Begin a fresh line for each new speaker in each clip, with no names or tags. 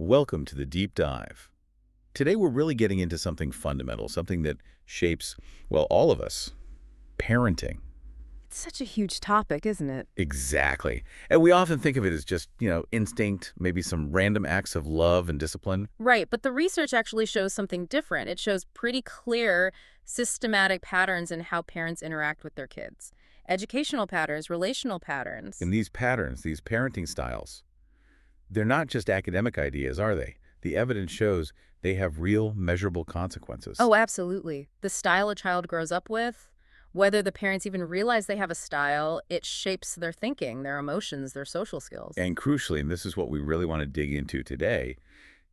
Welcome to the deep dive. Today we're really getting into something fundamental, something that shapes, well, all of us. Parenting.
It's such a huge topic, isn't it?
Exactly. And we often think of it as just, instinct, maybe some random acts of love and discipline.
Right, but the research actually shows something different. It shows pretty clear, systematic patterns in how parents interact with their kids. Educational patterns, relational patterns.
And these patterns, these parenting styles, they're not just academic ideas, are they? The evidence shows they have real, measurable consequences.
Oh, absolutely. The style a child grows up with, whether the parents even realize they have a style, it shapes their thinking, their emotions, their social skills.
And crucially, and this is what we really want to dig into today,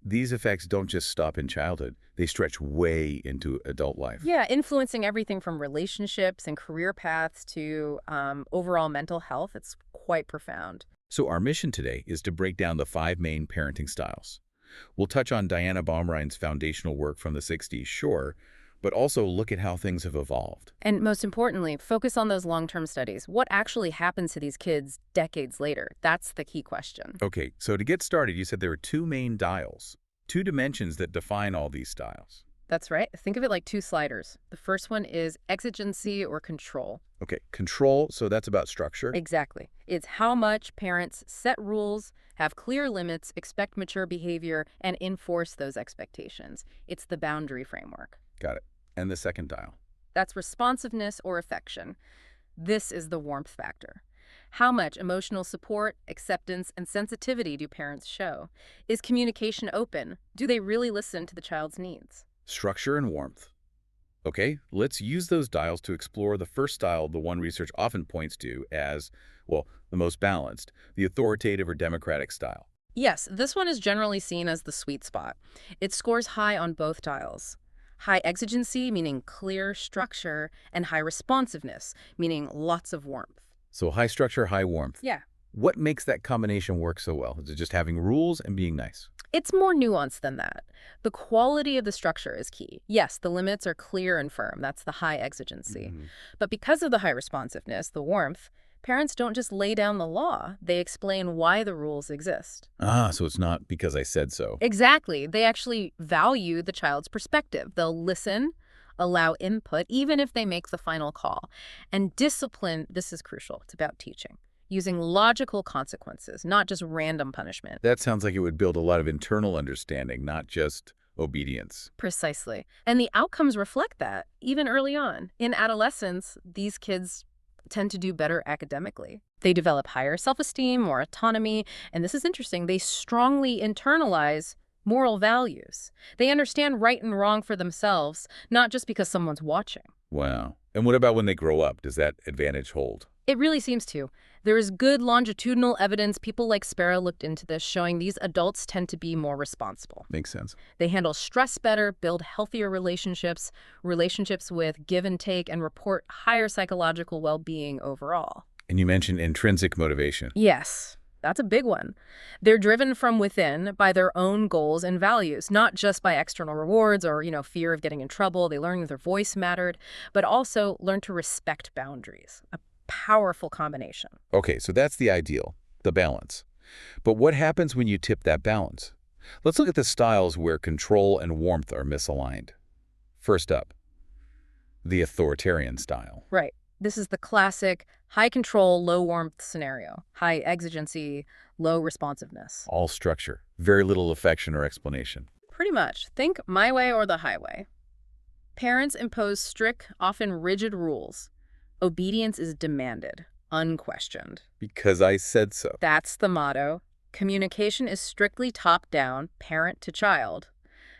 these effects don't just stop in childhood. They stretch way into adult life.
Yeah, influencing everything from relationships and career paths to overall mental health. It's quite profound.
So our mission today is to break down the 5 main parenting styles. We'll touch on Diana Baumrind's foundational work from the 60s, sure, but also look at how things have evolved.
And most importantly, focus on those long-term studies. What actually happens to these kids decades later? That's the key question.
Okay, so to get started, you said there are 2 main dials, 2 dimensions that define all these styles.
That's right. Think of it like 2 sliders. The first one is exigency or control.
Okay, control, so that's about structure.
Exactly. It's how much parents set rules, have clear limits, expect mature behavior, and enforce those expectations. It's the boundary framework.
Got it. And the second dial.
That's responsiveness or affection. This is the warmth factor. How much emotional support, acceptance, and sensitivity do parents show? Is communication open? Do they really listen to the child's needs?
Structure and warmth. Okay, let's use those dials to explore the first style, the one research often points to as, well, the most balanced, the authoritative or democratic style.
Yes, this one is generally seen as the sweet spot. It scores high on both dials. High exigency, meaning clear structure, and high responsiveness, meaning lots of warmth.
So high structure, high warmth.
Yeah.
What makes that combination work so well? Is it just having rules and being nice?
It's more nuanced than that. The quality of the structure is key. Yes, the limits are clear and firm. That's the high exigency. But because of the high responsiveness, the warmth, parents don't just lay down the law. They explain why the rules exist.
Ah, so it's not because I said so.
Exactly. They actually value the child's perspective. They'll listen, allow input, even if they make the final call. And discipline, this is crucial. It's about teaching, using logical consequences, not just random punishment.
That sounds like it would build a lot of internal understanding, not just obedience.
Precisely. And the outcomes reflect that, even early on. In adolescence, these kids tend to do better academically. They develop higher self-esteem, more autonomy, and this is interesting, they strongly internalize moral values. They understand right and wrong for themselves, not just because someone's watching.
Wow. And what about when they grow up? Does that advantage hold?
It really seems to. There is good longitudinal evidence, people like Sparrow looked into this, showing these adults tend to be more responsible.
Makes sense.
They handle stress better, build healthier relationships with give and take, and report higher psychological well-being overall.
And you mentioned intrinsic motivation.
Yes, that's a big one. They're driven from within by their own goals and values, not just by external rewards or, fear of getting in trouble. They learn that their voice mattered, but also learn to respect boundaries. A powerful combination.
Okay, so that's the ideal, the balance. But what happens when you tip that balance? Let's look at the styles where control and warmth are misaligned. First up, the authoritarian style.
Right. This is the classic high control, low warmth scenario. High exigency, low responsiveness.
All structure, very little affection or explanation.
Pretty much. Think my way or the highway. Parents impose strict, often rigid rules. Obedience is demanded, unquestioned.
Because I said so.
That's the motto. Communication is strictly top-down, parent to child.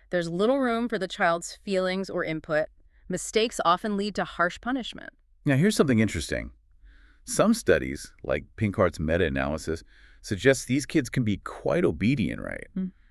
There's little room for the child's feelings or input. Mistakes often lead to harsh punishment.
Now here's something interesting. Some studies, like Pinkhart's meta-analysis, suggest these kids can be quite obedient, right?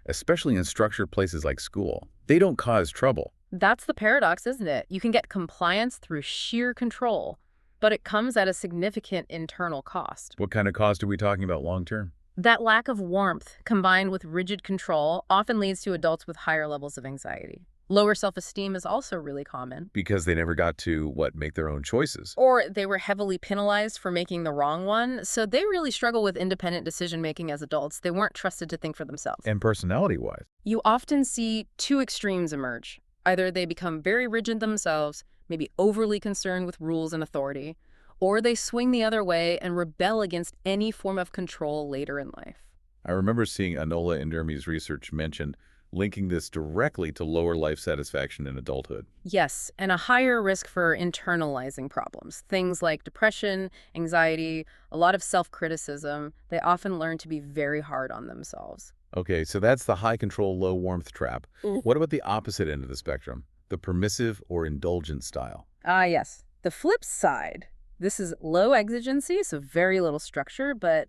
Especially in structured places like school. They don't cause trouble.
That's the paradox, isn't it? You can get compliance through sheer control, but it comes at a significant internal cost.
What kind of cost are we talking about long-term?
That lack of warmth, combined with rigid control, often leads to adults with higher levels of anxiety. Lower self-esteem is also really common.
Because they never got to, what, make their own choices.
Or they were heavily penalized for making the wrong one, so they really struggle with independent decision-making as adults. They weren't trusted to think for themselves.
And personality-wise.
You often see two extremes emerge. Either they become very rigid themselves, maybe overly concerned with rules and authority, or they swing the other way and rebel against any form of control later in life.
I remember seeing Anola Indermi's research mention linking this directly to lower life satisfaction in adulthood.
Yes, and a higher risk for internalizing problems. Things like depression, anxiety, a lot of self-criticism. They often learn to be very hard on themselves.
Okay, so that's the high control, low warmth trap. What about the opposite end of the spectrum, the permissive or indulgent style?
Ah, yes. The flip side. This is low exigency, so very little structure, but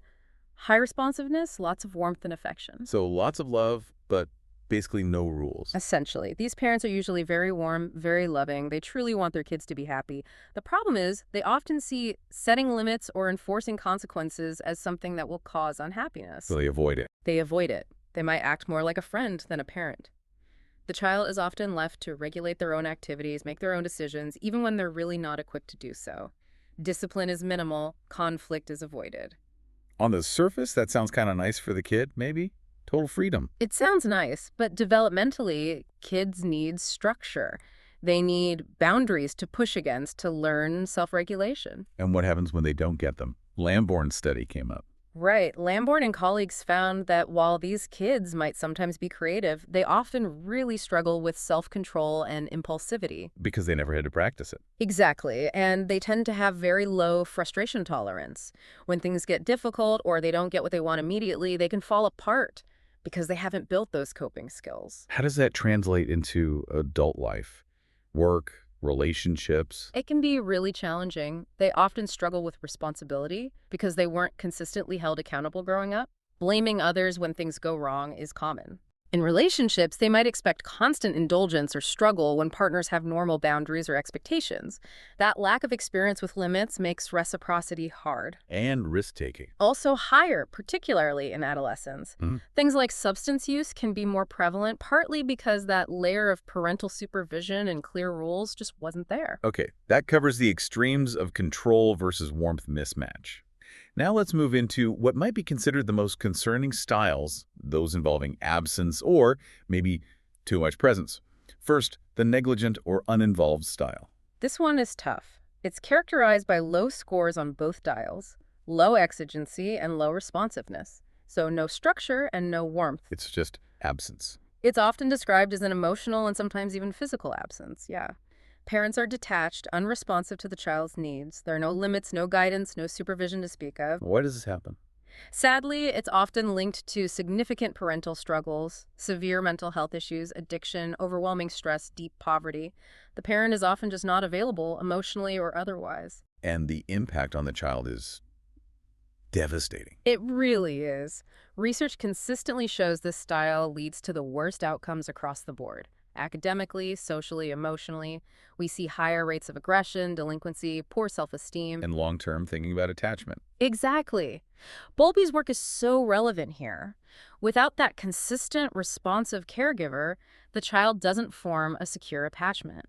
high responsiveness, lots of warmth and affection.
So lots of love, but basically no rules.
Essentially, these parents are usually very warm, very loving. They truly want their kids to be happy. The problem is they often see setting limits or enforcing consequences as something that will cause unhappiness.
So they avoid it.
They avoid it. They might act more like a friend than a parent. The child is often left to regulate their own activities, make their own decisions, even when they're really not equipped to do so. Discipline is minimal, conflict is avoided.
On the surface, that sounds kind of nice for the kid, maybe? Total freedom.
It sounds nice, but developmentally, kids need structure. They need boundaries to push against to learn self-regulation.
And what happens when they don't get them? Lamborn's study came up.
Right. Lamborn and colleagues found that while these kids might sometimes be creative, they often really struggle with self-control and impulsivity.
Because they never had to practice it.
Exactly. And they tend to have very low frustration tolerance. When things get difficult or they don't get what they want immediately, they can fall apart because they haven't built those coping skills.
How does that translate into adult life? Work, relationships?
It can be really challenging. They often struggle with responsibility because they weren't consistently held accountable growing up. Blaming others when things go wrong is common. In relationships, they might expect constant indulgence or struggle when partners have normal boundaries or expectations. That lack of experience with limits makes reciprocity hard.
And risk-taking.
Also higher, particularly in adolescence. Things like substance use can be more prevalent, partly because that layer of parental supervision and clear rules just wasn't there.
Okay, that covers the extremes of control versus warmth mismatch. Now let's move into what might be considered the most concerning styles, those involving absence or maybe too much presence. First, the negligent or uninvolved style.
This one is tough. It's characterized by low scores on both dials, low exigency and low responsiveness. So no structure and no warmth.
It's just absence.
It's often described as an emotional and sometimes even physical absence, yeah. Parents are detached, unresponsive to the child's needs. There are no limits, no guidance, no supervision to speak of.
Why does this happen?
Sadly, it's often linked to significant parental struggles, severe mental health issues, addiction, overwhelming stress, deep poverty. The parent is often just not available emotionally or otherwise.
And the impact on the child is devastating.
It really is. Research consistently shows this style leads to the worst outcomes across the board. Academically, socially, emotionally, we see higher rates of aggression, delinquency, poor self-esteem.
And long-term thinking about attachment.
Exactly. Bowlby's work is so relevant here. Without that consistent, responsive caregiver, the child doesn't form a secure attachment.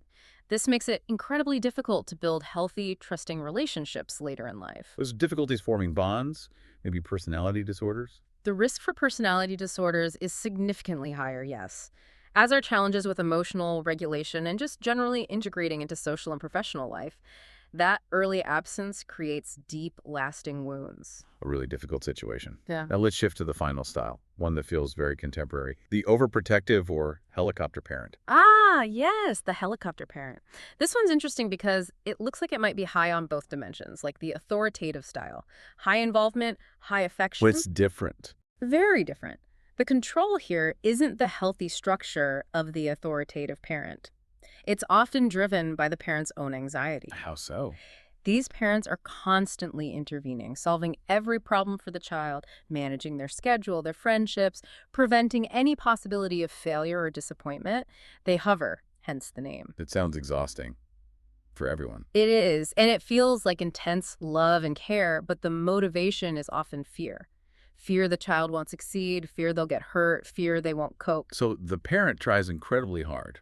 This makes it incredibly difficult to build healthy, trusting relationships later in life.
There's difficulties forming bonds, maybe personality disorders?
The risk for personality disorders is significantly higher, yes. As are challenges with emotional regulation and just generally integrating into social and professional life, that early absence creates deep, lasting wounds.
A really difficult situation.
Yeah.
Now let's shift to the final style, one that feels very contemporary. The overprotective or helicopter parent.
Ah, yes, the helicopter parent. This one's interesting because it looks like it might be high on both dimensions, like the authoritative style. High involvement, high affection.
What's different?
Very different. The control here isn't the healthy structure of the authoritative parent. It's often driven by the parent's own anxiety.
How so?
These parents are constantly intervening, solving every problem for the child, managing their schedule, their friendships, preventing any possibility of failure or disappointment. They hover, hence the name.
It sounds exhausting for everyone.
It is, and it feels like intense love and care, but the motivation is often fear. Fear the child won't succeed, fear they'll get hurt, fear they won't cope.
So the parent tries incredibly hard.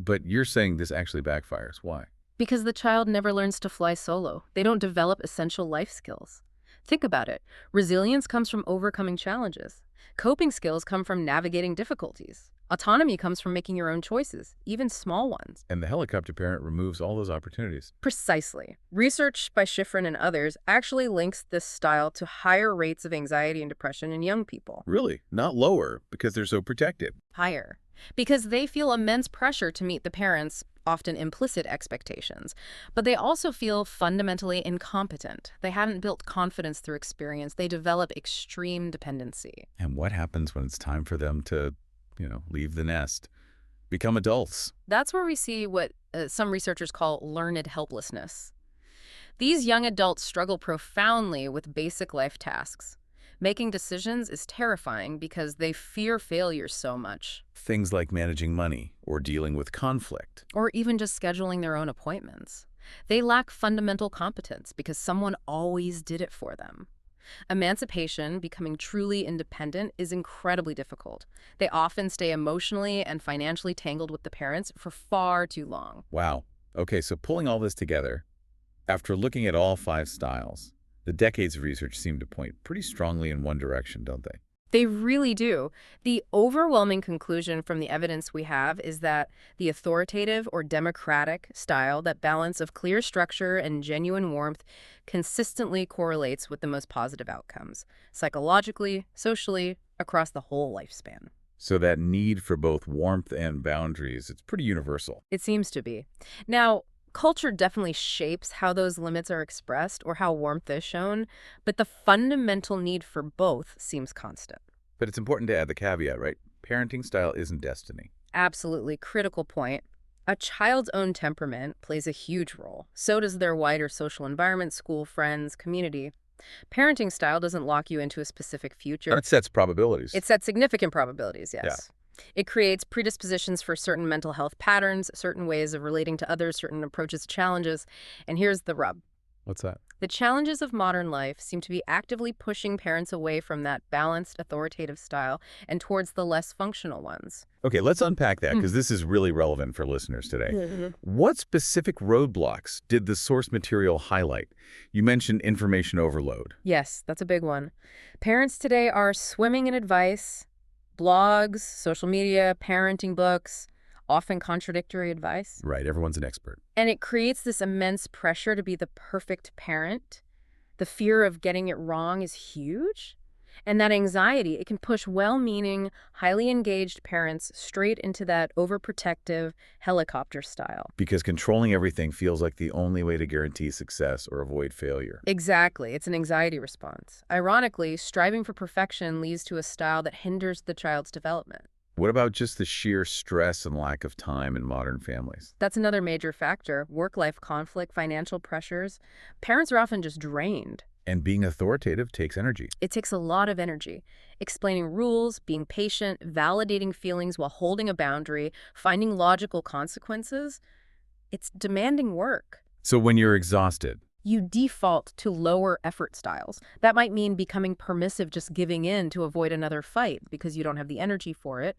But you're saying this actually backfires. Why?
Because the child never learns to fly solo. They don't develop essential life skills. Think about it. Resilience comes from overcoming challenges. Coping skills come from navigating difficulties. Autonomy comes from making your own choices, even small ones.
And the helicopter parent removes all those opportunities.
Precisely. Research by Schifrin and others actually links this style to higher rates of anxiety and depression in young people.
Really? Not lower, because they're so protected.
Higher. Because they feel immense pressure to meet the parents' often implicit expectations. But they also feel fundamentally incompetent. They haven't built confidence through experience. They develop extreme dependency.
And what happens when it's time for them to, leave the nest, become adults?
That's where we see what some researchers call learned helplessness. These young adults struggle profoundly with basic life tasks. Making decisions is terrifying because they fear failure so much.
Things like managing money or dealing with conflict.
Or even just scheduling their own appointments. They lack fundamental competence because someone always did it for them. Emancipation, becoming truly independent, is incredibly difficult. They often stay emotionally and financially tangled with the parents for far too long.
Wow. Okay, so pulling all this together, after looking at all 5 styles, the decades of research seem to point pretty strongly in one direction, don't they?
They really do. The overwhelming conclusion from the evidence we have is that the authoritative or democratic style, that balance of clear structure and genuine warmth, consistently correlates with the most positive outcomes, psychologically, socially, across the whole lifespan.
So that need for both warmth and boundaries, it's pretty universal.
It seems to be. Now, culture definitely shapes how those limits are expressed or how warmth is shown, but the fundamental need for both seems constant.
But it's important to add the caveat, right? Parenting style isn't destiny.
Absolutely critical point. A child's own temperament plays a huge role. So does their wider social environment, school, friends, community. Parenting style doesn't lock you into a specific future.
It sets probabilities.
It sets significant probabilities, yes.
Yeah.
It creates predispositions for certain mental health patterns, certain ways of relating to others, certain approaches to challenges. And here's the rub.
What's that?
The challenges of modern life seem to be actively pushing parents away from that balanced, authoritative style and towards the less functional ones.
Okay, let's unpack that because this is really relevant for listeners today. What specific roadblocks did the source material highlight? You mentioned information overload.
Yes, that's a big one. Parents today are swimming in advice, blogs, social media, parenting books, often contradictory advice.
Right, everyone's an expert.
And it creates this immense pressure to be the perfect parent. The fear of getting it wrong is huge. And that anxiety, it can push well-meaning, highly engaged parents straight into that overprotective helicopter style.
Because controlling everything feels like the only way to guarantee success or avoid failure.
Exactly. It's an anxiety response. Ironically, striving for perfection leads to a style that hinders the child's development.
What about just the sheer stress and lack of time in modern families?
That's another major factor. Work-life conflict, financial pressures. Parents are often just drained.
And being authoritative takes energy.
It takes a lot of energy. Explaining rules, being patient, validating feelings while holding a boundary, finding logical consequences. It's demanding work.
So when you're exhausted,
You default to lower effort styles. That might mean becoming permissive, just giving in to avoid another fight because you don't have the energy for it.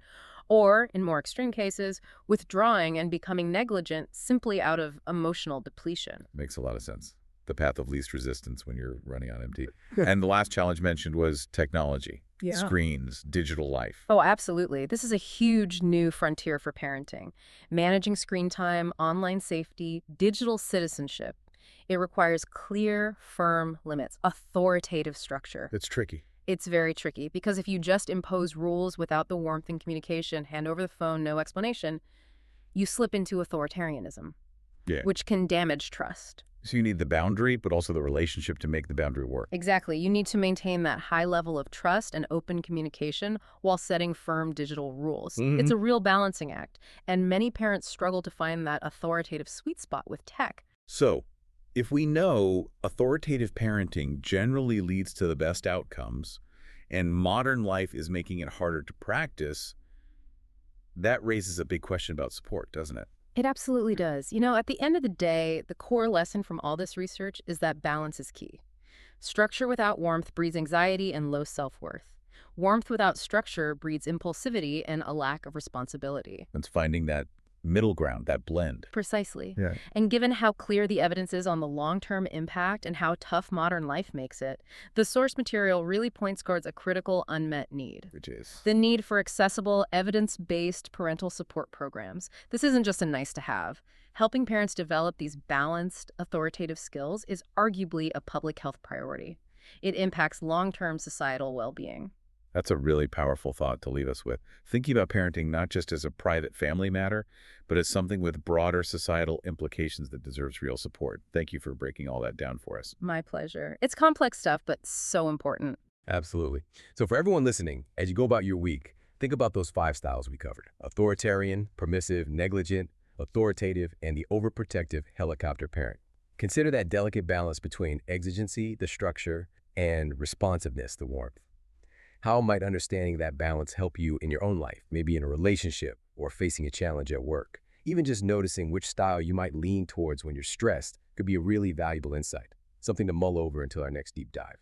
Or, in more extreme cases, withdrawing and becoming negligent simply out of emotional depletion.
makes a lot of sense. The path of least resistance when you're running on empty. And the last challenge mentioned was technology, screens, digital life.
Oh, absolutely. This is a huge new frontier for parenting. Managing screen time, online safety, digital citizenship. It requires clear, firm limits, authoritative structure.
It's tricky.
It's very tricky because if you just impose rules without the warmth and communication, hand over the phone, no explanation, you slip into authoritarianism, which can damage trust.
So you need the boundary, but also the relationship to make the boundary work.
Exactly. You need to maintain that high level of trust and open communication while setting firm digital rules. It's a real balancing act, and many parents struggle to find that authoritative sweet spot with tech.
So, if we know authoritative parenting generally leads to the best outcomes, and modern life is making it harder to practice, that raises a big question about support, doesn't it?
It absolutely does. You know, at the end of the day, the core lesson from all this research is that balance is key. Structure without warmth breeds anxiety and low self-worth. Warmth without structure breeds impulsivity and a lack of responsibility.
It's finding that middle ground, that blend.
Precisely.
Yeah.
And given how clear the evidence is on the long-term impact and how tough modern life makes it, the source material really points towards a critical unmet need.
Which is?
The need for accessible, evidence-based parental support programs. This isn't just a nice to have. Helping parents develop these balanced, authoritative skills is arguably a public health priority. It impacts long-term societal well-being.
That's a really powerful thought to leave us with. Thinking about parenting not just as a private family matter, but as something with broader societal implications that deserves real support. Thank you for breaking all that down for us.
My pleasure. It's complex stuff, but so important.
Absolutely. So for everyone listening, as you go about your week, think about those 5 styles we covered: authoritarian, permissive, negligent, authoritative, and the overprotective helicopter parent. Consider that delicate balance between exigency, the structure, and responsiveness, the warmth. How might understanding that balance help you in your own life, maybe in a relationship or facing a challenge at work? Even just noticing which style you might lean towards when you're stressed could be a really valuable insight, something to mull over until our next deep dive.